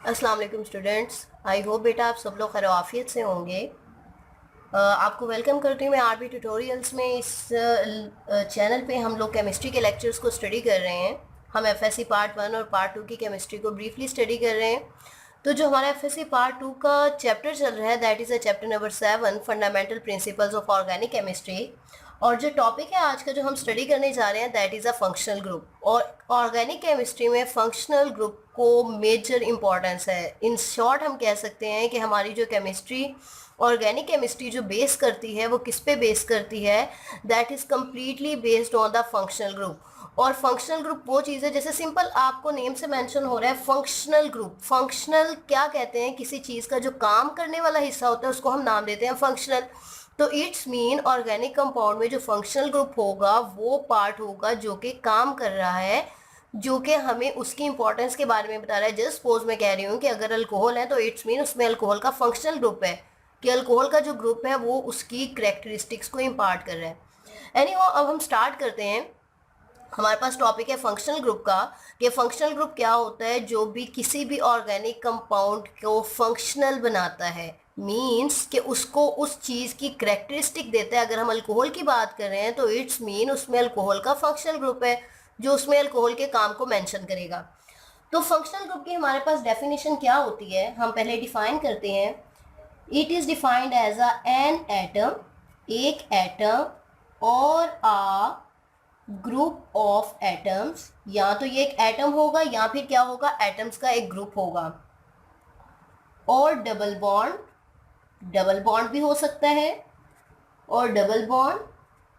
अस्सलाम वालेकुम students. I hope बेटा आप सब लोग खैर आफियत से होंगे। आपको वेलकम करती हूँ मैं आरबी ट्यूटोरियल्स में। इस चैनल पे हम लोग केमिस्ट्री के लेक्चर्स को स्टडी कर रहे हैं। हम एफएससी पार्ट 1 और पार्ट 2 की केमिस्ट्री को ब्रीफली स्टडी कर रहे हैं। तो जो हमारा एफएससी पार्ट 2 का चैप्टर चल रहा है that is a chapter number 7 fundamental principles of organic chemistry. और जो टॉपिक है आज का जो हम स्टडी करने जा रहे हैं that is a functional group. और ऑर्गेनिक केमिस्ट्री में फंक्शनल ग्रुप को मेजर इम्पॉर्टेंस है। इन शॉर्ट हम कह सकते हैं कि हमारी जो केमिस्ट्री ऑर्गेनिक केमिस्ट्री जो बेस करती है वो किस पे बेस करती है, that is completely based on the functional group. और फंक्शनल ग्रुप वो चीज़ है, जैसे सिंपल आपको नेम से मेंशन हो रहा है फंक्शनल ग्रुप। फंक्शनल क्या कहते हैं, किसी चीज़ का जो काम करने वाला हिस्सा होता है उसको हम नाम देते हैं फंक्शनल। तो इट्स मीन ऑर्गेनिक कंपाउंड में जो फंक्शनल ग्रुप होगा वो पार्ट होगा जो कि काम कर रहा है, जो कि हमें उसकी इंपॉर्टेंस के बारे में बता रहा है। जस्ट सपोज मैं कह रही हूँ कि अगर अल्कोहल है तो इट्स मीन उसमें अल्कोहल का फंक्शनल ग्रुप है, कि अल्कोहल का जो ग्रुप है वो उसकी करेक्टरिस्टिक्स को इम्पार्ट कर रहा है। एनीहाउ अब हम स्टार्ट करते हैं। हमारे पास टॉपिक है फंक्शनल ग्रुप का, कि फंक्शनल ग्रुप क्या होता है। जो भी किसी भी ऑर्गेनिक कंपाउंड को फंक्शनल बनाता है मींस कि उसको उस चीज़ की करेक्टरिस्टिक देता है। अगर हम अल्कोहल की बात कर रहे हैं तो इट्स मीन उसमें अल्कोहल का फंक्शनल ग्रुप है जो उसमें अल्कोहल के काम को मेंशन करेगा। तो फंक्शनल ग्रुप की हमारे पास डेफिनेशन क्या होती है, हम पहले डिफाइन करते हैं। It is defined as a an atom, एक एटम, और आ ग्रुप ऑफ एटम्स। या तो ये एक एटम होगा या फिर क्या होगा, एटम्स का एक ग्रुप होगा। और डबल बॉन्ड भी हो सकता है, और डबल बॉन्ड,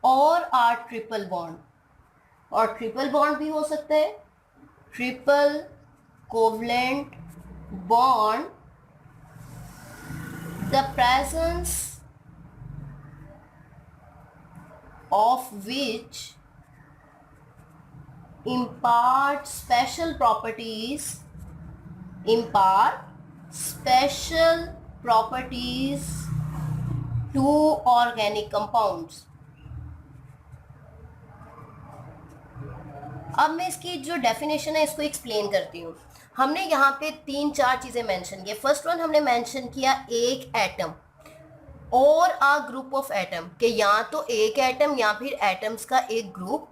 और ट्रिपल बॉन्ड, और ट्रिपल बॉन्ड भी हो सकता है। Triple covalent bond, the presence of which impart special properties to organic compounds। अब मैं इसकी जो डेफिनेशन है इसको एक्सप्लेन करती हूँ। हमने यहाँ पे 3-4 चीज़ें मेंशन की। फर्स्ट वन हमने मेंशन किया एक एटम और अ ग्रुप ऑफ एटम, कि या तो एक एटम या फिर एटम्स का एक ग्रुप।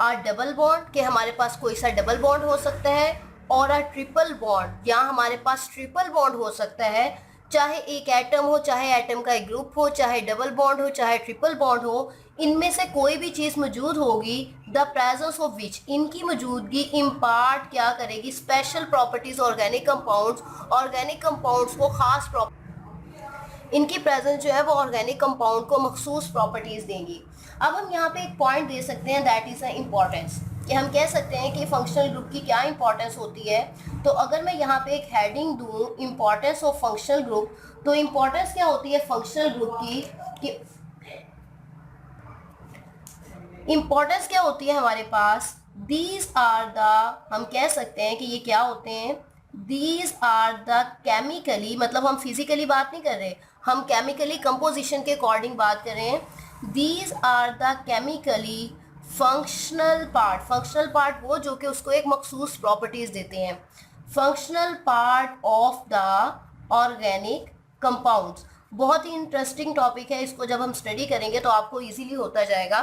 आ डबल बॉन्ड, कि हमारे पास कोई सा डबल बॉन्ड हो सकता है। और ट्रिपल बॉन्ड, या हमारे पास ट्रिपल बॉन्ड हो सकता है, चाहे एक एटम हो, चाहे एटम का एक ग्रुप हो, चाहे डबल बॉन्ड हो, चाहे ट्रिपल बॉन्ड हो। इनमें से कोई भी चीज़ मौजूद होगी, द प्रेजेंस ऑफ विच, इनकी मौजूदगी इम्पार्ट क्या करेगी, स्पेशल प्रॉपर्टीज ऑर्गेनिक कंपाउंड्स को खास प्रॉपर्टी, इनकी प्रेजेंस जो है वो ऑर्गेनिक कंपाउंड को मखसूस प्रॉपर्टीज़ देंगी। अब हम यहाँ पे एक पॉइंट दे सकते हैं दैट इज़ अ इम्पॉर्टेंस, कि हम कह सकते हैं कि फंक्शनल ग्रुप की क्या इंपॉर्टेंस होती है। तो अगर मैं यहाँ पे एक हेडिंग दूँ इम्पॉर्टेंस ऑफ फंक्शनल ग्रुप, तो इम्पॉर्टेंस क्या होती है फंक्शनल ग्रुप की, कि इम्पॉर्टेंस क्या होती है हमारे पास, दीज आर द, हम कह सकते हैं कि ये क्या होते हैं, दीज आर द केमिकली, मतलब हम फिजिकली बात नहीं कर रहे, हम केमिकली कंपोजिशन के अकॉर्डिंग बात कर रहे हैं। These are the chemically functional part वो जो कि उसको एक मखसूस प्रॉपर्टीज देते हैं। Functional part of the organic compounds बहुत ही इंटरेस्टिंग टॉपिक है। इसको जब हम स्टडी करेंगे तो आपको इजीली होता जाएगा।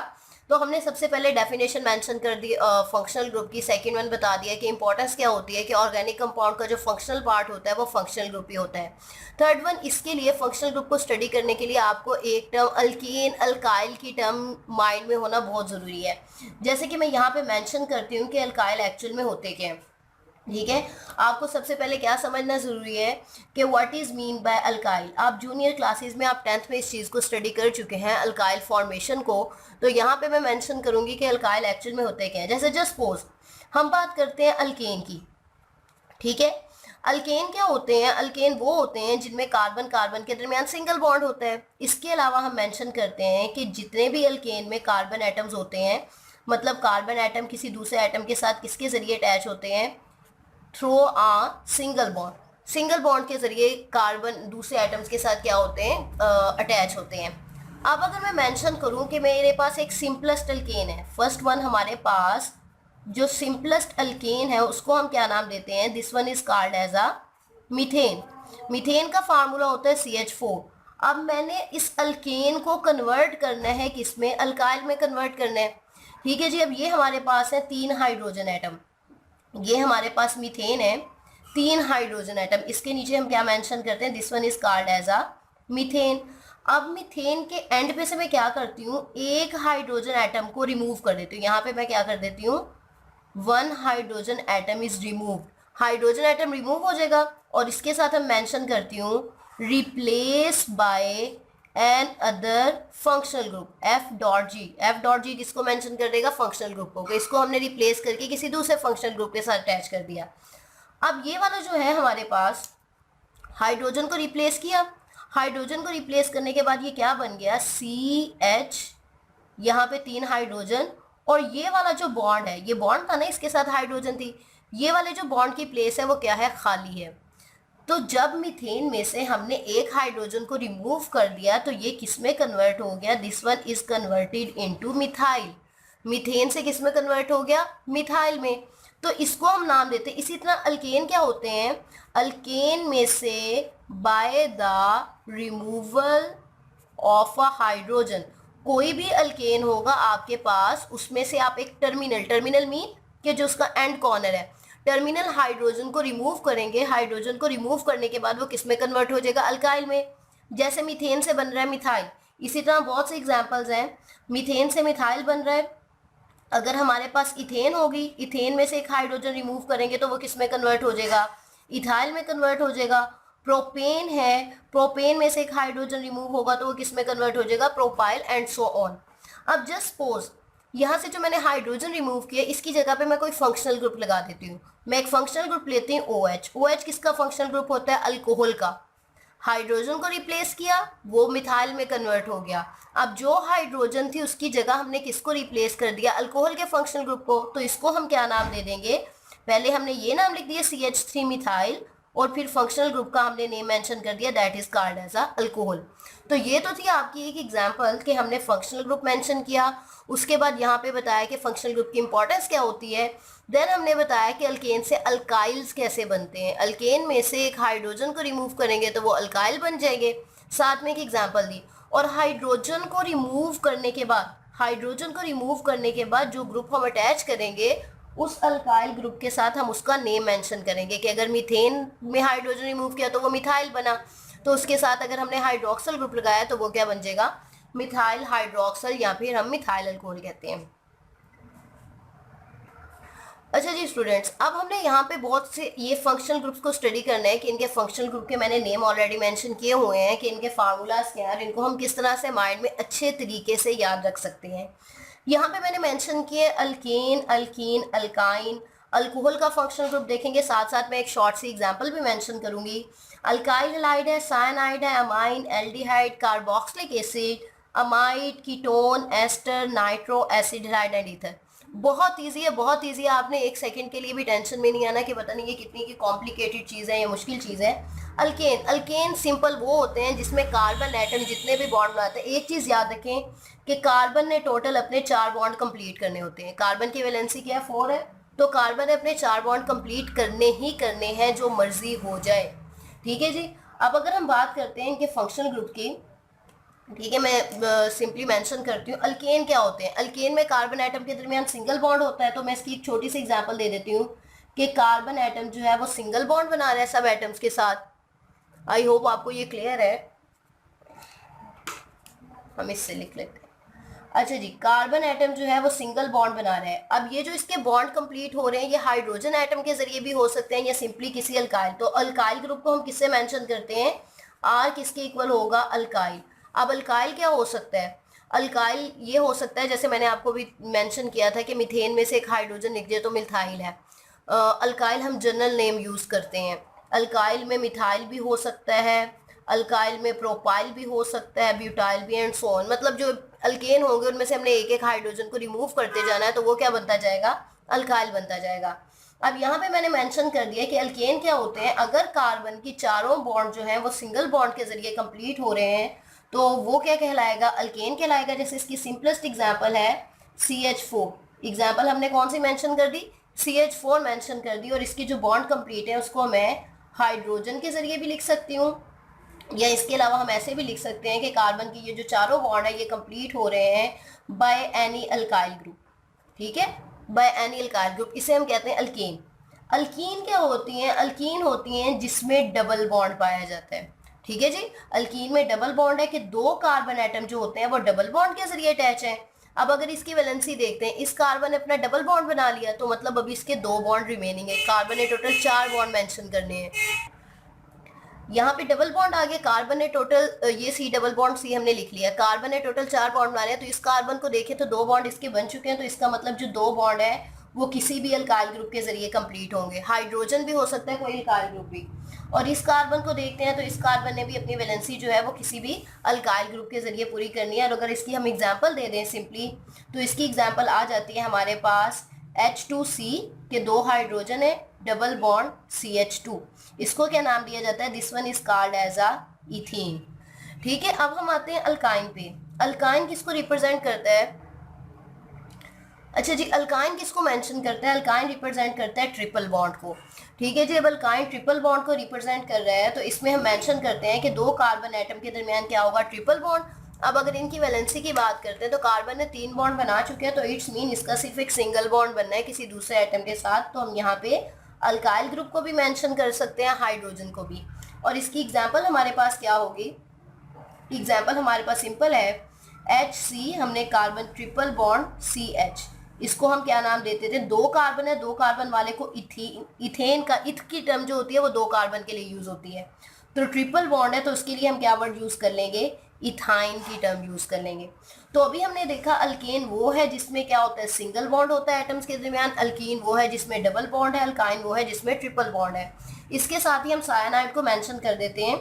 तो हमने सबसे पहले डेफिनेशन मेंशन कर दी फंक्शनल ग्रुप की। सेकंड वन बता दिया कि इंपॉर्टेंस क्या होती है, कि ऑर्गेनिक कंपाउंड का जो फंक्शनल पार्ट होता है वो फंक्शनल ग्रुप ही होता है। थर्ड वन, इसके लिए फंक्शनल ग्रुप को स्टडी करने के लिए आपको एक टर्म अल्कीन अल्काइल की टर्म माइंड में होना बहुत ज़रूरी है। जैसे कि मैं यहाँ पे मेंशन करती हूँ कि अल्काइल एक्चुअल में होते क्या हैं। ठीक है, आपको सबसे पहले क्या समझना ज़रूरी है कि what is mean by alkyl. आप जूनियर क्लासेस में, आप 10th में इस चीज़ को स्टडी कर चुके हैं अल्काइल फॉर्मेशन को। तो यहाँ पे मैं मेंशन करूँगी कि अल्काइल एक्चुअल में होते क्या है। जैसे जस्ट सपोज हम बात करते हैं अल्केन की। ठीक है, अल्केन क्या होते हैं, अल्केन वो होते हैं जिनमें कार्बन कार्बन के दरमियान सिंगल बॉन्ड होता है। इसके अलावा हम मेंशन करते हैं कि जितने भी अल्केन में कार्बन एटम्स होते हैं, मतलब कार्बन एटम किसी दूसरे एटम के साथ किसके ज़रिए अटैच होते हैं, थ्रू आ सिंगल बॉन्ड के जरिए कार्बन दूसरे एटम्स के साथ क्या होते हैं, अटैच होते हैं। अब अगर मैं मेंशन करूं कि मेरे पास एक सिंपलेस्ट अल्केन है, फर्स्ट वन हमारे पास जो सिंपलेस्ट अल्केन है उसको हम क्या नाम देते हैं, this one is called as a methane. Methane का फार्मूला होता है CH4। अब मैंने इस अल्केन को कन्वर्ट करना है किसमें, अल्काइल में कन्वर्ट करना है। ठीक है जी। अब ये हमारे पास है 3 हाइड्रोजन एटम, ये हमारे पास मीथेन है, 3 हाइड्रोजन एटम, इसके नीचे हम क्या मेंशन करते हैं, this one is called as a methane. अब मीथेन के एंड पे से मैं क्या करती हूँ, एक हाइड्रोजन एटम को रिमूव कर देती हूँ। यहाँ पे मैं क्या कर देती हूँ, 1 hydrogen atom is remove, hydrogen atom remove हो जाएगा और इसके साथ हम मेंशन करती हूँ replace by another functional group F.G। F.G किसको मेंशन कर देगा, फंक्शनल ग्रुप को। इसको हमने रिप्लेस करके किसी दूसरे फंक्शनल ग्रुप के साथ अटैच कर दिया। अब ये वाला जो है हमारे पास हाइड्रोजन को रिप्लेस किया, हाइड्रोजन को रिप्लेस करने के बाद ये क्या बन गया, CH, यहाँ पे 3 हाइड्रोजन, और ये वाला जो बॉन्ड है, ये बॉन्ड था ना, इसके साथ हाइड्रोजन थी, ये वाले जो बॉन्ड की प्लेस है वो क्या है, खाली है। तो जब मीथेन में से हमने एक हाइड्रोजन को रिमूव कर दिया तो ये किस में कन्वर्ट हो गया, this one is converted into methyl. Methane से किस में कन्वर्ट हो गया, मिथाइल में। तो इसको हम नाम देते हैं। इसी तरह अल्केन क्या होते हैं, अल्केन में से by the removal of a hydrogen, कोई भी अल्केन होगा आपके पास, उसमें से आप एक टर्मिनल, टर्मिनल मीन कि जो उसका एंड कॉर्नर है, टर्मिनल हाइड्रोजन को रिमूव करेंगे। हाइड्रोजन को रिमूव करने के बाद वो किस में कन्वर्ट हो जाएगा, अल्काइल में। जैसे मीथेन से बन रहा है मिथाइल, इसी तरह बहुत से एग्जांपल्स हैं, मीथेन से मिथाइल बन रहा है। अगर हमारे पास इथेन होगी, इथेन में से एक हाइड्रोजन रिमूव करेंगे तो वो किस में कन्वर्ट हो जाएगा, इथाइल में कन्वर्ट हो जाएगा। प्रोपेन है, प्रोपेन में से एक हाइड्रोजन रिमूव होगा तो वो किस में कन्वर्ट हो जाएगा, प्रोपाइल, एंड सो ऑन। अब जस्ट सपोज यहाँ से जो मैंने हाइड्रोजन रिमूव किया, इसकी जगह पे मैं कोई फंक्शनल ग्रुप लगा देती हूँ। मैं एक फंक्शनल ग्रुप लेती हूँ OH। OH किसका फंक्शनल ग्रुप होता है, अल्कोहल का। हाइड्रोजन को रिप्लेस किया, वो मिथाइल में कन्वर्ट हो गया। अब जो हाइड्रोजन थी उसकी जगह हमने किसको रिप्लेस कर दिया, अल्कोहल के फंक्शनल ग्रुप को। तो इसको हम क्या नाम दे देंगे, पहले हमने ये नाम लिख दिया CH3 मिथाइल, और फिर फंक्शनल ग्रुप का हमने नेम मेंशन कर दिया, that is called as a alcohol. तो ये तो थी आपकी एक एग्जांपल कि हमने फंक्शनल ग्रुप मेंशन किया। उसके बाद यहाँ पे बताया कि फंक्शनल ग्रुप की इंपॉर्टेंस क्या होती है। देन हमने बताया कि अल्केन से अल्काइल्स कैसे बनते हैं। अल्केन में से एक हाइड्रोजन को रिमूव करेंगे तो वो अल्काइल बन जाएंगे। साथ में एक एग्जांपल दी। और हाइड्रोजन को रिमूव करने के बाद, हाइड्रोजन को रिमूव करने के बाद जो ग्रुप हम अटैच करेंगे उस अल्काइल ग्रुप के साथ हम उसका नेम मेंशन करेंगे कि अगर मीथेन में हाइड्रोजन रिमूव किया तो वो मिथाइल बना, तो उसके साथ अगर हमने हाइड्रोक्सल ग्रुप लगाया तो वो क्या बन जाएगा, मिथाइल हाइड्रोक्सल, या फिर हम मिथाइल अल्कोहल कहते हैं। अच्छा जी स्टूडेंट्स, अब हमने यहाँ पे बहुत से ये फंक्शनल ग्रुप्स को स्टडी करना है कि इनके फंक्शनल ग्रुप के मैंने नेम ऑलरेडी मेंशन किए हुए हैं कि इनके फार्मूलाज क्या हैं, इनको हम किस तरह से माइंड में अच्छे तरीके से याद रख सकते हैं। यहाँ पे मैंने मेंशन किए अल्केन, अल्कीन, अल्काइन, अल्कोहल का फंक्शनल ग्रुप देखेंगे, साथ साथ मैं एक शॉर्ट सी एग्जांपल भी मेंशन करूंगी। अल्काइल हैलाइड है, साइनाइड है, amine, aldehyde, carboxylic acid, amide, ketone, ester, nitro acid, halide and ether. बहुत ईजी है, बहुत ईजी है। आपने एक सेकंड के लिए भी टेंशन में नहीं आना कि पता नहीं ये कितनी की कॉम्प्लिकेटेड चीज़ है या मुश्किल चीज़ है। अल्केन, अल्केन सिंपल वो होते हैं जिसमें कार्बन एटम जितने भी बॉन्ड बनाते हैं। एक चीज़ याद रखें कि कार्बन ने टोटल अपने 4 बॉन्ड कंप्लीट करने होते हैं। कार्बन की वैलेंसी क्या है, 4 है, तो कार्बन ने अपने 4 बॉन्ड कंप्लीट करने ही करने हैं, जो मर्जी हो जाए। ठीक है जी। अब अगर हम बात करते हैं इनके फंक्शनल ग्रुप की, ठीक है, मैं सिंपली मेंशन करती हूँ। अल्केन क्या होते हैं, अल्केन में कार्बन एटम के दरमियान सिंगल बॉन्ड होता है। तो मैं इसकी एक छोटी सी एग्जांपल दे देती हूँ कि कार्बन एटम जो है वो सिंगल बॉन्ड बना रहा है सब एटम्स के साथ। आई होप आपको ये क्लियर है। हम इससे लिख लेते हैं। अच्छा जी, कार्बन एटम जो है वो सिंगल बॉन्ड बना रहा है। अब ये जो इसके बॉन्ड कंप्लीट हो रहे हैं ये हाइड्रोजन एटम के जरिए भी हो सकते हैं या सिंपली किसी अल्काइल। तो अल्काइल ग्रुप को हम किससे मेंशन करते हैं, आर किसके इक्वल होगा, अल्काइल। अब अल्काइल क्या हो सकता है, अल्काइल ये हो सकता है, जैसे मैंने आपको भी मेंशन किया था कि मीथेन में से एक हाइड्रोजन निकल जाए तो मिथाइल है। अल्काइल हम जनरल नेम यूज़ करते हैं। अल्काइल में मिथाइल भी हो सकता है, अल्काइल में प्रोपाइल भी हो सकता है, ब्यूटाइल भी, एंड सो ऑन। मतलब जो अल्केन होंगे उनमें से हमने एक एक हाइड्रोजन को रिमूव करते जाना है तो वो क्या बनता जाएगा, अल्काइल बनता जाएगा। अब यहाँ पे मैंने मेंशन कर दिया कि अल्केन क्या होते हैं, अगर कार्बन की चारों बॉन्ड जो हैं वो सिंगल बॉन्ड के जरिए कंप्लीट हो रहे हैं तो वो क्या कहलाएगा, अल्केन कहलाएगा। जैसे इसकी सिंपलेस्ट एग्जांपल है CH4। एग्जांपल हमने कौन सी मेंशन कर दी, CH4 मेंशन कर दी, और इसकी जो बॉन्ड कंप्लीट है उसको मैं हाइड्रोजन के जरिए भी लिख सकती हूँ, या इसके अलावा हम ऐसे भी लिख सकते हैं कि कार्बन की ये जो चारों बॉन्ड है ये कंप्लीट हो रहे हैं बाय एनी अल्काइल ग्रुप। ठीक है, बाय एनी अल्काइल ग्रुप, इसे हम कहते हैं अल्कीन। अल्कीन क्या होती हैं? अल्कीन होती हैं जिसमें डबल बॉन्ड पाया जाता है। ठीक है जी, अल्कीन में डबल बॉन्ड है कि दो कार्बन एटम जो होते हैं वो डबल बॉन्ड के जरिए अटैच हैं। अब अगर इसकी वैलेंसी देखते हैं, इस कार्बन ने अपना डबल बॉन्ड बना लिया, तो मतलब अभी इसके दो बॉन्ड रिमेनिंग है। कार्बन ने टोटल 4 बॉन्ड मेंशन करने हैं। यहाँ पे डबल बॉन्ड आ गया, कार्बन ने टोटल ये सी डबल बॉन्ड सी हमने लिख लिया, कार्बन ने टोटल 4 बॉन्ड बनाए हैं। तो इस कार्बन को देखें तो 2 बॉन्ड इसके बन चुके हैं, तो इसका मतलब जो 2 बॉन्ड है वो किसी भी अल्काइल ग्रुप के जरिए कंप्लीट होंगे। हाइड्रोजन भी हो सकता है, कोई अल्काइल ग्रुप भी। और इस कार्बन को देखते हैं तो इस कार्बन ने भी अपनी वैलेंसी जो है वो किसी भी अल्काइल ग्रुप के जरिए पूरी करनी है। और अगर इसकी हम एग्जाम्पल दे दें सिंपली, तो इसकी एग्जाम्पल आ जाती है हमारे पास H2C के 2 हाइड्रोजन है, डबल बॉन्ड CH2। इसको क्या नाम दिया जाता है? This one is called as a ethene. ठीक है, अब हम आते हैं अल्काइन पे। अल्काइन किसको रिप्रेजेंट करता है? अच्छा जी, अल्काइन किसको मेंशन करता है? अल्काइन रिप्रेजेंट करता है ट्रिपल बॉन्ड को। ठीक है जी, अब अल्काइन ट्रिपल बॉन्ड को रिप्रेजेंट कर रहा है तो इसमें हम मेंशन करते हैं कि 2 कार्बन एटम के दरमियान क्या होगा? Triple bond. अब अगर इनकी वैलेंसी की बात करते हैं तो कार्बन ने 3 बॉन्ड बना चुके हैं, तो इट्स मीन इसका सिर्फ एक सिंगल बॉन्ड बनना है किसी दूसरे एटम के साथ। तो हम यहाँ पे अल्काइल ग्रुप को भी मेंशन कर सकते हैं, हाइड्रोजन को भी। और इसकी एग्जाम्पल हमारे पास क्या होगी? एग्जाम्पल हमारे पास सिंपल है, HC, हमने कार्बन ट्रिपल बॉन्ड CH, इसको हम क्या नाम देते थे? 2 कार्बन है, 2 कार्बन वाले को इथेन का इथ की टर्म जो होती है वो 2 कार्बन के लिए यूज होती है। तो ट्रिपल बॉन्ड है तो उसके लिए हम क्या वर्ड यूज कर लेंगे? इथाइन की टर्म यूज कर लेंगे। तो अभी हमने देखा अल्केन वो है जिसमें क्या होता है? सिंगल बॉन्ड होता है एटम्स के दरमियान। अल्कीन वो है जिसमें डबल बॉन्ड है। अल्काइन वो है जिसमें ट्रिपल बॉन्ड है। इसके साथ ही हम साइनाइड को मेंशन कर देते हैं।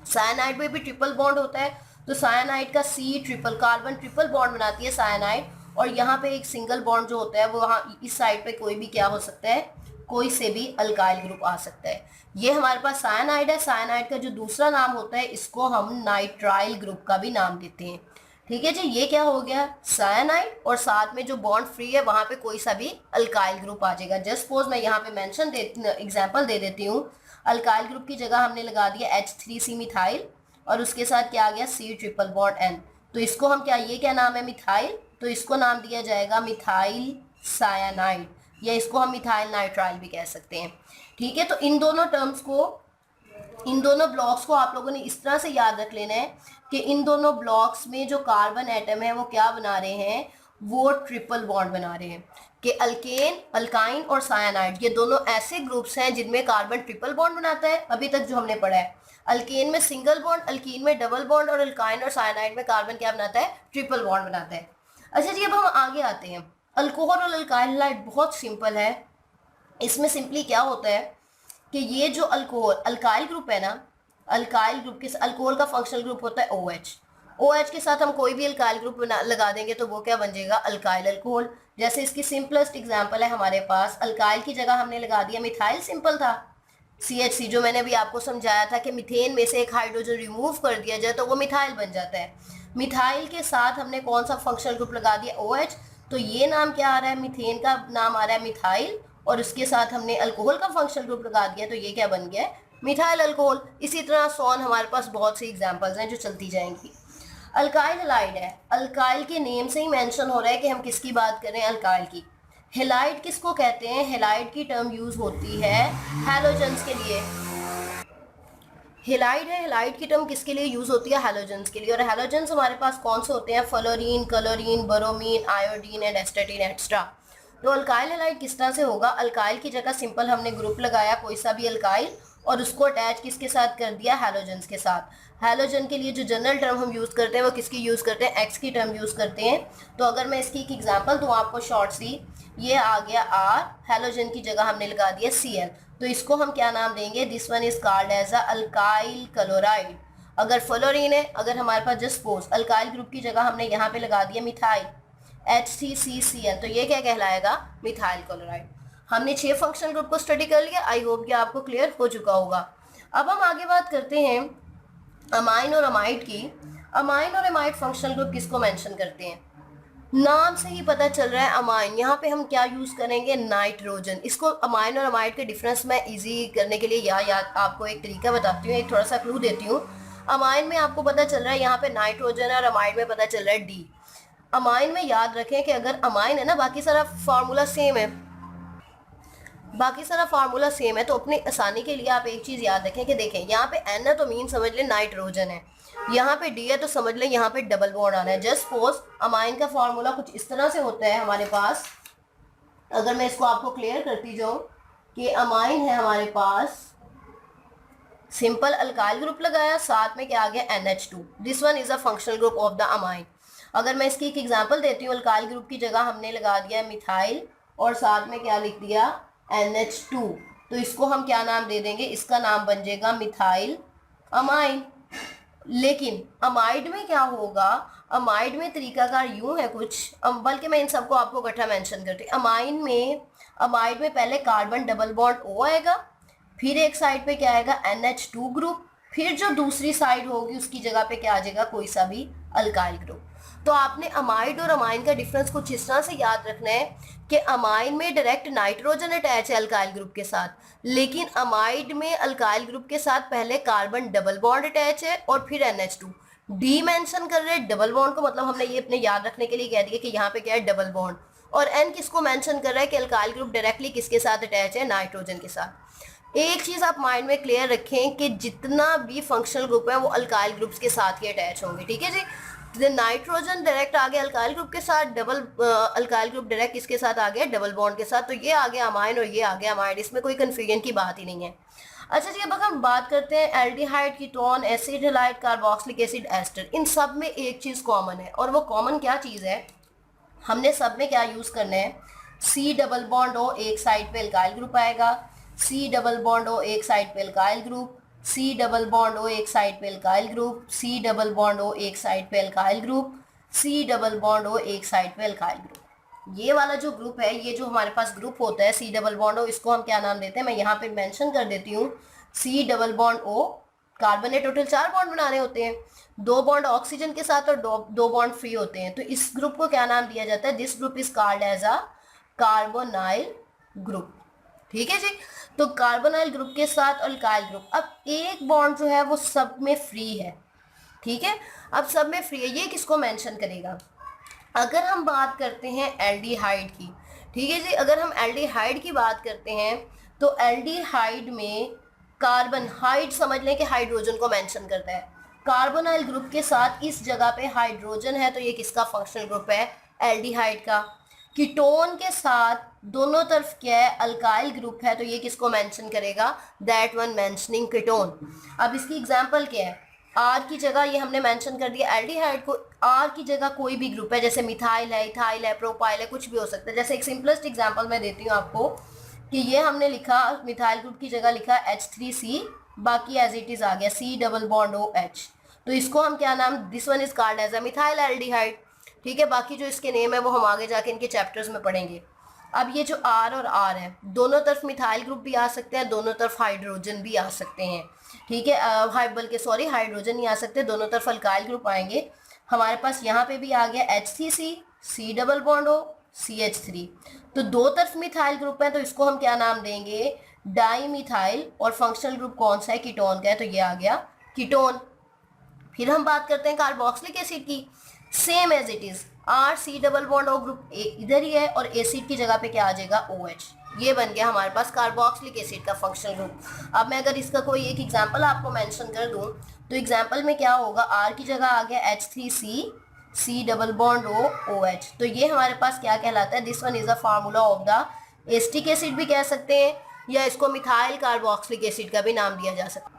साइनाइड में भी ट्रिपल बॉन्ड होता है, तो साइनाइड का C triple carbon triple bond बनाती है साइनाइड। और यहाँ पे एक सिंगल बॉन्ड जो होता है वो वहाँ इस साइड पे कोई भी क्या हो सकता है? कोई से भी अल्काइल ग्रुप आ सकता है। ये हमारे पास साइनाइड है। साइनाइड का जो दूसरा नाम होता है इसको हम नाइट्राइल ग्रुप का भी नाम देते हैं। ठीक है जी, ये क्या हो गया? साइनाइड, और साथ में जो बॉन्ड फ्री है वहां पे कोई सा भी अल्काइल ग्रुप आ जाएगा। जस्ट सपोज मैं यहाँ पे मेंशन एग्जांपल दे देती हूँ। अल्काइल ग्रुप की जगह हमने लगा दिया H3C मिथाइल, और उसके साथ क्या आ गया? C triple bond N। तो इसको हम क्या, ये क्या नाम है? मिथाइल। तो इसको नाम दिया जाएगा मिथाइल सायानाइड, या इसको हम मिथाइल नाइट्राइल भी कह सकते हैं। ठीक है, तो इन दोनों टर्म्स को, इन दोनों ब्लॉक्स को आप लोगों ने इस तरह से याद रख लेना है कि इन दोनों ब्लॉक्स में जो कार्बन एटम है वो क्या बना रहे हैं? वो ट्रिपल बॉन्ड बना रहे हैं। कि अल्केन, अल्काइन और सायानाइड ये दोनों ऐसे ग्रुप्स हैं जिनमें कार्बन ट्रिपल बॉन्ड बनाता है। अभी तक जो हमने पढ़ा है, अल्केन में सिंगल बॉन्ड, अल्कीन में डबल बॉन्ड, और अल्काइन और सायानाइड में कार्बन क्या बनाता है? ट्रिपल बॉन्ड बनाता है। अच्छा जी, अब हम आगे आते हैं। अल्कोहल और अल्काइल हैलाइड बहुत सिंपल है। इसमें सिंपली क्या होता है कि ये जो अल्कोहल अल्काइल ग्रुप है ना, अल्काइल ग्रुप के अल्कोहल का फंक्शनल ग्रुप होता है OH। OH के साथ हम कोई भी अल्काइल ग्रुप लगा देंगे तो वो क्या बन जाएगा? Alkyl alcohol. जैसे इसकी सिंपलेस्ट एग्जांपल है हमारे पास, अल्काइल की जगह हमने लगा दिया मिथाइल, सिंपल था CH3, जो मैंने अभी आपको समझाया था कि मिथेन में से एक हाइड्रोजन रिमूव कर दिया जाए तो वो मिथाइल बन जाता है। मिथाइल के साथ हमने कौन सा फंक्शनल ग्रुप लगा दिया? OH। तो ये नाम क्या आ रहा है? मिथेन का नाम आ रहा है मिथाइल, और उसके साथ हमने अल्कोहल का फंक्शनल ग्रुप लगा दिया, तो ये क्या बन गया है? Methyl alcohol. इसी तरह सोन हमारे पास बहुत सी एग्जांपल्स हैं जो चलती जाएंगी। अल्काइल हैलाइड है, अल्काइल के नेम से ही मेंशन हो रहा है कि हम किसकी बात कर रहे हैं? अल्काइल की। हेलाइड किसको कहते हैं? हेलाइड की टर्म यूज होती है हैलोजेंस के लिए। हेलाइड है, हेलाइड की टर्म किसके लिए यूज होती है? हैलोजेंस के लिए। और हैलोजेंस हमारे पास कौन से होते हैं? Fluorine, chlorine, bromine, iodine and एस्टेटिन extra. तो अल्काइल हैलाइड किस तरह से होगा? अल्काइल की जगह सिंपल हमने ग्रुप लगाया कोई सा भी अल्काइल, और उसको अटैच किसके साथ कर दिया? हैलोजेंस के साथ। हैलोजन के लिए जो जनरल टर्म हम यूज़ करते हैं वो किसकी यूज़ करते हैं? एक्स की टर्म यूज़ करते हैं। तो अगर मैं इसकी एक एग्जांपल दूँ आपको शॉर्ट सी, ये आ गया R, हैलोजन की जगह हमने लगा दिया Cl, तो इसको हम क्या नाम देंगे? This one is called as a alkyl chloride. अगर फ्लोरीन है, अगर हमारे पास जस्ट सपोज अल्काइल ग्रुप की जगह हमने यहाँ पे लगा दिया मिथाइल HCCCl, तो ये क्या कहलाएगा? Methyl chloride. हमने 6 फंक्शनल ग्रुप को स्टडी कर लिया। आई होप कि आपको क्लियर हो चुका होगा। अब हम आगे बात करते हैं अमाइन और अमाइड की। अमाइन और अमाइड फंक्शनल ग्रुप किसको मेंशन करते हैं? नाम से ही पता चल रहा है अमाइन, यहाँ पे हम क्या यूज करेंगे, नाइट्रोजन। इसको अमाइन और अमाइड के डिफरेंस मैं इजी करने के लिए या आपको एक तरीका बताती हूँ, एक थोड़ा सा क्लू देती हूँ। अमाइन में आपको पता चल रहा है यहाँ पे नाइट्रोजन, और अमाइड में पता चल रहा है डी। अमाइन में याद रखें कि अगर अमाइन है ना, बाकी सारा फार्मूला सेम है, बाकी सारा फार्मूला सेम है, तो अपनी आसानी के लिए आप एक चीज़ याद रखें कि देखें यहाँ पे एन है तो मीन समझ लें नाइट्रोजन है, यहाँ पे डी है तो समझ लें यहाँ पे डबल बॉन्ड आना है। जस्ट सपोज अमाइन का फार्मूला कुछ इस तरह से होता है हमारे पास। अगर मैं इसको आपको क्लियर करती जाऊँ कि अमाइन है हमारे पास, सिंपल अल्काइल ग्रुप लगाया, साथ में क्या आ गया NH2, this one is a functional group of the amine. अगर मैं इसकी एक एग्जांपल देती हूँ, अल्काइल ग्रुप की जगह हमने लगा दिया मिथाइल और साथ में क्या लिख दिया NH2, तो इसको हम क्या नाम दे देंगे, इसका नाम बन जाएगा मिथाइल अमाइन। लेकिन अमाइड में क्या होगा, अमाइड में तरीकाकार यूं है कुछ, बल्कि मैं इन सबको आपको इकट्ठा मेंशन करती हूँ। अमाइड में पहले कार्बन डबल बॉन्ड O आएगा, फिर एक साइड पे क्या आएगा NH2 ग्रुप, फिर जो दूसरी साइड होगी उसकी जगह पे क्या आ जाएगा, कोई सा भी अल्काइल ग्रुप। तो आपने अमाइड और अमाइन का डिफरेंस कुछ इस तरह से याद रखना है कि अमाइन में डायरेक्ट नाइट्रोजन अटैच है अल्काइल ग्रुप के साथ, लेकिन अमाइड में अल्काइल ग्रुप के साथ पहले कार्बन डबल बॉन्ड अटैच है और फिर NH2। डी मेंशन कर रहे हैं डबल बॉन्ड को, मतलब हमने ये अपने याद रखने के लिए कह दिया कि यहाँ पे क्या है डबल बॉन्ड, और एन किसको मेंशन कर रहा है कि अल्काइल ग्रुप डायरेक्टली किसके साथ अटैच है, नाइट्रोजन के साथ। एक चीज आप माइंड में क्लियर रखें कि जितना भी फंक्शनल ग्रुप है वो अल्काइल ग्रुप्स के साथ ही अटैच होंगे, ठीक है जी। नाइट्रोजन डायरेक्ट आ गया अल्काइल ग्रुप के साथ, डबल अल्काइल ग्रुप डायरेक्ट किसके साथ आ गया, डबल बॉन्ड के साथ, तो ये आ गया अमाइन और ये आ गया अमाइड, इसमें कोई कंफ्यूजन की बात ही नहीं है। अच्छा जी, अब हम बात करते हैं aldehyde, ketone, acid halide, carboxylic acid, ester. इन सब में एक चीज कॉमन है, और वो कॉमन क्या चीज है, हमने सब में क्या यूज करना है, C डबल बॉन्ड O एक साइड पे अल्काइल ग्रुप आएगा, C डबल बॉन्ड O एक साइड पे alkyl group, C double bond O एक साइड पे alkyl group, C double bond O एक साइड पे alkyl group, C double bond O एक साइड पे अल्काइल ग्रुप। ये वाला जो ग्रुप है, ये जो हमारे पास ग्रुप होता है C डबल बॉन्ड O, इसको हम क्या नाम देते हैं, मैं यहाँ पे मेंशन कर देती हूँ। C double bond O, carbon ने टोटल 4 बॉन्ड बनाने होते हैं, 2 बॉन्ड ऑक्सीजन के साथ और दो बॉन्ड फ्री होते हैं, तो इस ग्रुप को क्या नाम दिया जाता है, this group is called as a carbonyl group, ठीक है जी। तो कार्बोनाइल ग्रुप के साथ अल्काइल ग्रुप, अब एक बॉन्ड जो है वो सब में फ्री है, ठीक है, अब सब में फ्री है, ये किसको मेंशन करेगा। अगर हम बात करते हैं एल्डिहाइड की, ठीक है जी, अगर हम एल्डिहाइड की बात करते हैं तो एल्डिहाइड में कार्बन, हाइड समझ लें कि हाइड्रोजन को मेंशन करता है, कार्बोनाइल ग्रुप के साथ इस जगह पे हाइड्रोजन है, तो ये किसका फंक्शनल ग्रुप है, एल्डिहाइड का। कीटोन के साथ दोनों तरफ क्या है, अल्काइल ग्रुप है, तो ये किसको मेंशन करेगा, दैट वन मेंशनिंग कीटोन। अब इसकी एग्जांपल क्या है, आर की जगह ये हमने मेंशन कर दिया एल्डिहाइड को, आर की जगह कोई भी ग्रुप है, जैसे मिथाइल है, इथाइल है, प्रोपाइल है, कुछ भी हो सकता है। जैसे एक सिंपलेस्ट एग्जांपल मैं देती हूँ आपको कि ये हमने लिखा मिथाइल ग्रुप की जगह लिखा H3C, बाकी एज इट इज आ गया C डबल बॉन्ड OH, तो इसको हम क्या नाम, this one is called as a methyl aldehyde, ठीक है। बाकी जो इसके नेम है वो हम आगे जाके इनके चैप्टर्स में पढ़ेंगे। अब ये जो R और R है, दोनों तरफ मिथाइल ग्रुप भी आ सकते हैं, दोनों तरफ हाइड्रोजन भी आ सकते हैं, ठीक है, बल्कि सॉरी हाइड्रोजन नहीं आ सकते, दोनों तरफ अल्काइल ग्रुप आएंगे। हमारे पास यहाँ पे भी आ गया HCC, C double bond O, CH3, तो दो तरफ मिथाइल ग्रुप है, तो इसको हम क्या नाम देंगे, डाई मिथाइल, और फंक्शनल ग्रुप कौन सा है, कीटोन का है, तो ये आ गया कीटोन। फिर हम बात करते हैं कार्बोक्सिलिक एसिड की, same as it is RC double bond O group इधर ही है, और एसिड की जगह पे क्या आ जाएगा, OH, ये बन गया हमारे पास कार्बोक्सिलिक एसिड का फंक्शनल ग्रुप। अब मैं अगर इसका कोई एक एग्जांपल आपको मेंशन कर दूं, तो एग्जांपल में क्या होगा, R की जगह आ गया H3C, C double bond O, OH, तो ये हमारे पास क्या कहलाता है, this one is a formula of the acetic acid भी कह सकते हैं, या इसको मिथाइल कार्बोक्सिलिक एसिड का भी नाम दिया जा सकता है।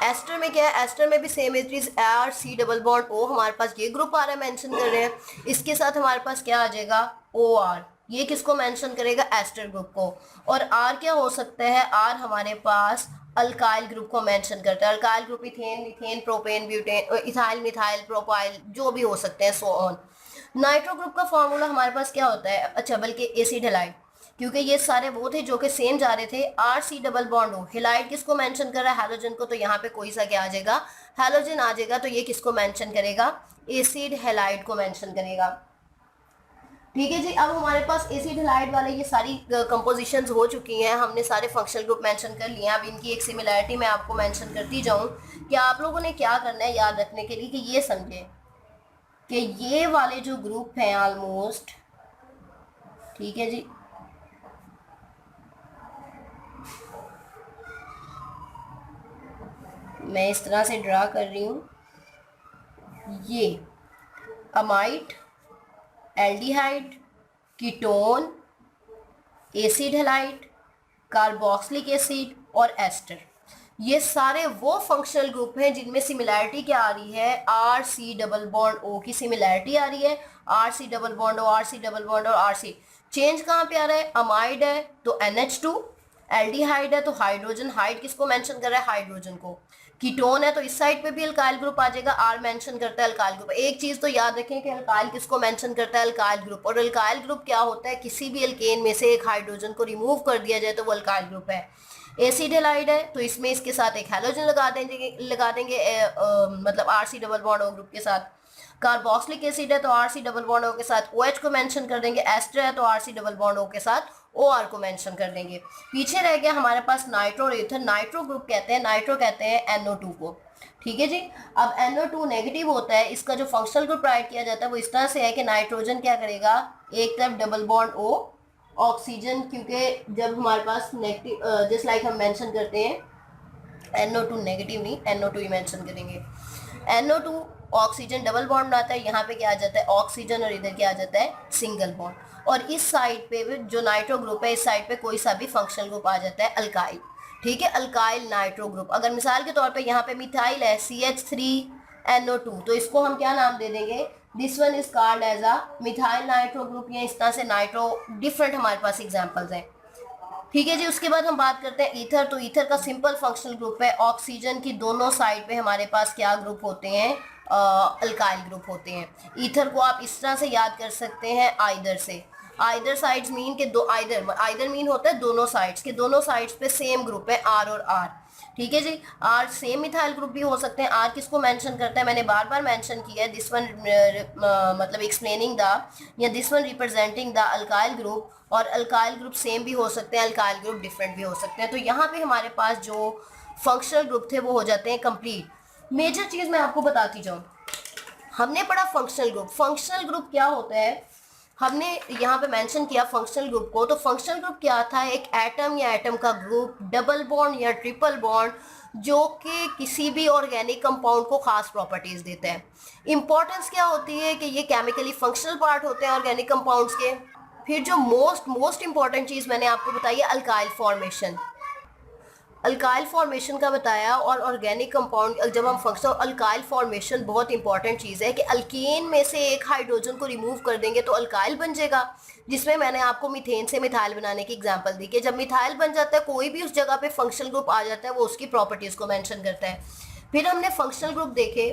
एस्टर में क्या है, एस्टर में भी same as is RC double bond O, हमारे पास ये ग्रुप आ रहा है, मेंशन कर रहे हैं, इसके साथ हमारे पास क्या आ जाएगा, OR, ये किसको मेंशन करेगा, एस्टर ग्रुप को। और R क्या हो सकता है, R हमारे पास अल्काइल ग्रुप को मेंशन करता है, alkyl group ethane, methane, propane, butane, ethyl, methyl, propyl, जो भी हो सकते हैं, सो ऑन। नाइट्रो ग्रुप का फॉर्मूला हमारे पास क्या होता है, अच्छा बल्कि एसिड हैलाइड, क्योंकि ये सारे वो थे जो कि सेम जा रहे थे, RC double bond O, halide किसको मेंशन कर रहा है, हैलोजन को, तो यहाँ पे कोई सा क्या आ जाएगा, हैलोजन आ जाएगा, तो ये किसको मेंशन करेगा, एसिड हैलाइड को मेंशन करेगा। ठीक है जी। अब हमारे पास एसिड हैलाइड वाले ये सारी कंपोजिशंस हो चुकी हैं, हमने सारे फंक्शनल ग्रुप मेंशन कर लिए हैं। अब इनकी एक सिमिलैरिटी मैं आपको मेंशन करती जाऊं कि आप लोगों ने क्या करना है याद रखने के लिए कि ये समझे कि ये वाले जो ग्रुप हैं ऑलमोस्ट, ठीक है जी, मैं इस तरह से ड्रा कर रही हूँ, ये amide, aldehyde, ketone, acid halide, carboxylic acid और एस्टर, ये सारे वो फंक्शनल ग्रुप हैं जिनमें सिमिलैरिटी क्या आ रही है, R C double bond O की सिमिलैरिटी आ रही है। R C double bond O, R C double bond और आर सी, चेंज कहाँ पे आ रहा है, अमाइड है तो NH2, एल्डिहाइड है तो हाइड्रोजन, हाइड किसको मेंशन कर रहा है, हाइड्रोजन को, कीटोन है तो इस साइड पे भी अल्काइल ग्रुप आ जाएगा, आर मेंशन करता है अल्काइल ग्रुप। एक चीज तो याद रखें कि अल्काइल किसको मेंशन करता है, अल्काइल ग्रुप। और अल्काइल ग्रुप क्या होता है, किसी भी अल्केन में से एक हाइड्रोजन को रिमूव कर दिया जाए तो वो अल्काइल ग्रुप है। एसिड हैलाइड है तो इसमें इसके साथ एक हैलोजन लगा देंगे मतलब R C double bond O group के साथ। कार्बोक्सिलिक एसिड है तो R C double bond O के साथ OH को मेंशन कर देंगे। एस्टर है तो R C double bond O के साथ OR को मेंशन कर देंगे। पीछे रह गया हमारे पास नाइट्रो और ईथर। नाइट्रो ग्रुप कहते हैं, नाइट्रो कहते हैं NO2 को, ठीक है जी। अब NO2 नेगेटिव होता है, इसका जो फंक्शनल ग्रुप राइट किया जाता है वो इस तरह से है कि नाइट्रोजन क्या करेगा, एक तरफ डबल बॉन्ड O, ऑक्सीजन, क्योंकि जब हमारे पास नेगेटिव जस्ट लाइक हम मेंशन करते हैं NO2 नेगेटिव नहीं, NO2 ही मेंशन करेंगे। NO2 ऑक्सीजन डबल बॉन्ड बनाता है, यहाँ पे क्या आ जाता है ऑक्सीजन और इधर क्या आ जाता है सिंगल बॉन्ड। और इस साइड पे जो नाइट्रो ग्रुप है, इस साइड पे कोई सा भी फंक्शनल ग्रुप आ जाता है अल्काइल, ठीक है, अल्काइल नाइट्रो ग्रुप। अगर मिसाल के तौर पे यहाँ पे मिथाइल है CH3NO2, तो इसको हम क्या नाम दे देंगे, this one is called as a methyl nitro group, या इस तरह से नाइट्रो, डिफरेंट हमारे पास एग्जांपल्स हैं, ठीक है जी। उसके बाद हम बात करते हैं ईथर। तो ईथर का सिंपल फंक्शनल ग्रुप है, ऑक्सीजन की दोनों साइड पे हमारे पास क्या ग्रुप होते हैं, अल्काइल ग्रुप होते हैं। ईथर को आप इस तरह से याद कर सकते हैं आइदर से, आइदर साइड्स मीन के दो, आइदर आइदर मीन होता है दोनों साइड्स के, दोनों साइड्स पे सेम ग्रुप है R और R, ठीक है जी। आर सेम मिथाइल ग्रुप भी हो सकते हैं। आर किसको मेंशन करता है, मैंने बार बार मेंशन किया है, दिस वन मतलब एक्सप्लेनिंग द, या this one representing the alkyl group, और अल्काइल ग्रुप सेम भी हो सकते हैं, अल्काइल ग्रुप डिफरेंट भी हो सकते हैं। तो यहाँ पे हमारे पास जो फंक्शनल ग्रुप थे वो हो जाते हैं कंप्लीट। मेजर चीज़ मैं आपको बताती जाऊँ, हमने पढ़ा फंक्शनल ग्रुप। फंक्शनल ग्रुप क्या होता है, हमने यहाँ पे मेंशन किया फंक्शनल ग्रुप को। तो फंक्शनल ग्रुप क्या था, एक एटम या एटम का ग्रुप, डबल बॉन्ड या ट्रिपल बॉन्ड, जो कि किसी भी ऑर्गेनिक कंपाउंड को खास प्रॉपर्टीज देता है। इंपॉर्टेंस क्या होती है कि ये केमिकली फंक्शनल पार्ट होते हैं ऑर्गेनिक कंपाउंड्स के। फिर जो मोस्ट इंपॉर्टेंट चीज़ मैंने आपको बताई है अल्काइल फॉर्मेशन, अल्काइल फॉर्मेशन का बताया। और ऑर्गेनिक कंपाउंड जब हम फंक्शन, अल्काइल फॉर्मेशन बहुत इंपॉर्टेंट चीज़ है कि अल्केन में से एक हाइड्रोजन को रिमूव कर देंगे तो अल्काइल बन जाएगा, जिसमें मैंने आपको मीथेन से मिथाइल बनाने की एग्जांपल दी कि जब मिथाइल बन जाता है कोई भी उस जगह पे फंक्शनल ग्रुप आ जाता है वो उसकी प्रॉपर्टीज़ को मेंशन करता है। फिर हमने फंक्शनल ग्रुप देखे,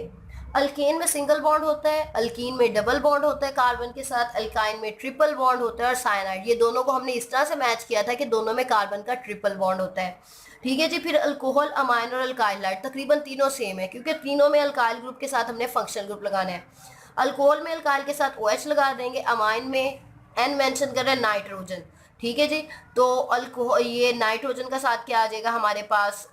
अल्केन में सिंगल बॉन्ड होता है, अल्कीन में डबल बॉन्ड होता है कार्बन के साथ, अल्काइन में ट्रिपल बॉन्ड होता है, और साइनाइड, ये दोनों को हमने इस तरह से मैच किया था कि दोनों में कार्बन का ट्रिपल बॉन्ड होता है, ठीक है जी। फिर अल्कोहल, अमाइन और अल्काइल हाइड, तकरीबन तीनों सेम है क्योंकि तीनों में अल्काइल ग्रुप के साथ हमने फंक्शनल ग्रुप लगाना है। अल्कोहल में अल्काइल के साथ OH लगा देंगे, अमाइन में N मेंशन कर रहे हैं नाइट्रोजन, ठीक है जी। तो अल्कोहल, ये नाइट्रोजन का साथ क्या आ जाएगा हमारे पास,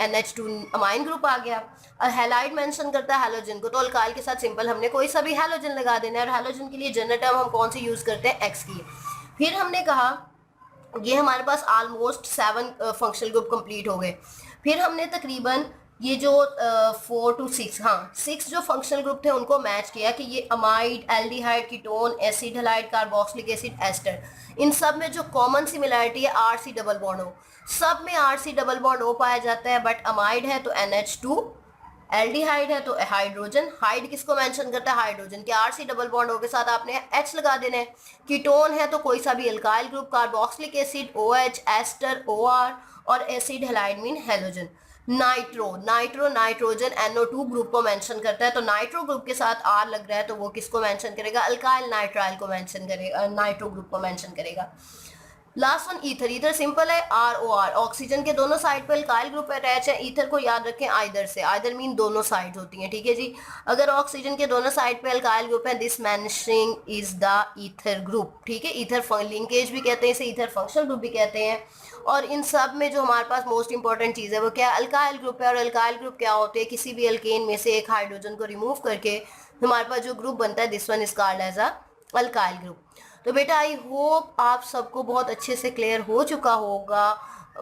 NH2 अमाइन ग्रुप आ गया। और हैलाइड मेंशन करता है हैलोजन को, तो अल्काइल के साथ सिंपल हमने कोई सा भी हैलोजन लगा देना है। और हैलोजन के लिए जनरल टर्म हम कौन सी यूज़ करते हैं, X की। फिर हमने कहा ये हमारे पास ऑलमोस्ट 7 फंक्शनल ग्रुप कंप्लीट हो गए। फिर हमने तकरीबन ये जो 4 to 6, हाँ 6 जो फंक्शनल ग्रुप थे उनको मैच किया कि ये amide, aldehyde, ketone, acid halide, carboxylic acid, ester, इन सब में जो कॉमन सिमिलरिटी है RC डबल बॉन्ड O, सब में RC डबल बॉन्ड O पाया जाता है। बट अमाइड है तो NH2, एल्डिहाइड है तो हाइड्रोजन, हाइड किसको मेंशन करता है, हाइड्रोजन के RC डबल बॉन्ड O के साथ आपने H लगा देना है। कीटोन है तो कोई सा भी alkyl group, carboxylic acid OH, ester OR, और acid halide mean halogen. Nitro nitrogen NO2 group को मेंशन करता है, तो नाइट्रो ग्रुप के साथ R लग रहा है तो वो किसको मेंशन करेगा, अल्काइल नाइट्राइल को मेंशन करेगा, नाइट्रो ग्रुप को मेंशन करेगा। Last one ether. Ether simple है, ROR। ऑक्सीजन के दोनों साइड पे अल्काइल ग्रुप अटैच है। ईथर को याद रखें आइदर से, आइदर मीन दोनों साइड होती हैं, ठीक है जी। अगर ऑक्सीजन के दोनों साइड पे अल्काइल ग्रुप है, दिस मैनिशिंग इज द ईथर ग्रुप, ठीक है। ईथर लिंकेज भी कहते हैं इसे, ईथर फंक्शनल ग्रुप भी कहते हैं। और इन सब में जो हमारे पास मोस्ट इंपॉर्टेंट चीज़ है वो क्या है, अल्काइल ग्रुप है। और अल्काइल ग्रुप क्या होते हैं, किसी भी अल्केन में से एक हाइड्रोजन को रिमूव करके हमारे पास जो ग्रुप बनता है, this one is called as a alkyl group. तो बेटा आई होप आप सबको बहुत अच्छे से क्लियर हो चुका होगा।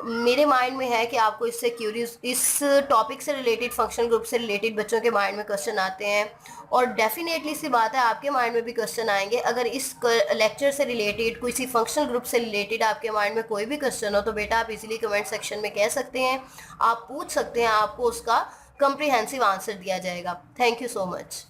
मेरे माइंड में है कि आपको इससे क्यूरियस, इस टॉपिक से रिलेटेड, फंक्शनल ग्रुप से रिलेटेड बच्चों के माइंड में क्वेश्चन आते हैं। और डेफिनेटली सी बात है आपके माइंड में भी क्वेश्चन आएंगे। अगर इस लेक्चर से रिलेटेड, किसी फंक्शनल ग्रुप से रिलेटेड आपके माइंड में कोई भी क्वेश्चन हो तो बेटा आप इजीली कमेंट सेक्शन में कह सकते हैं, आप पूछ सकते हैं, आपको उसका कम्प्रिहेंसिव आंसर दिया जाएगा। Thank you so much.